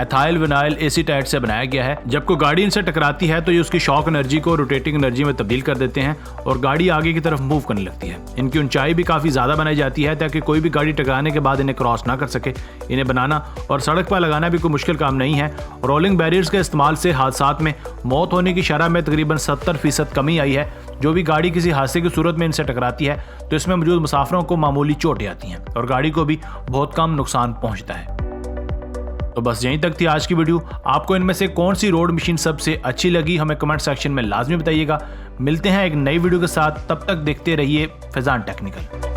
Ethyl vinyl एसीटाइट से बनाया गया है। जब कोई गाड़ी इनसे टकराती है तो ये उसकी शॉक एनर्जी को रोटेटिंग एनर्जी में तब्दील कर देते हैं और गाड़ी आगे की तरफ मूव करने लगती है। इनकी ऊंचाई भी काफ़ी ज़्यादा बनाई जाती है ताकि कोई भी गाड़ी टकराने के बाद इन्हें क्रॉस ना कर सके। इन्हें बनाना और सड़क पर लगाना भी कोई मुश्किल काम नहीं है। रोलिंग बैरियर्स के इस्तेमाल से हादसात में मौत होने की शरह में तकरीबन 70% कमी आई है। जो भी गाड़ी किसी हादसे की सूरत में इनसे टकराती है तो इसमें मौजूद मुसाफिरों को मामूली चोटें आती हैं और गाड़ी को भी बहुत कम नुकसान पहुंचता है। तो बस यहीं तक थी आज की वीडियो। आपको इनमें से कौन सी रोड मशीन सबसे अच्छी लगी हमें कमेंट सेक्शन में लाजमी बताइएगा। मिलते हैं एक नई वीडियो के साथ, तब तक देखते रहिए फैजान टेक्निकल।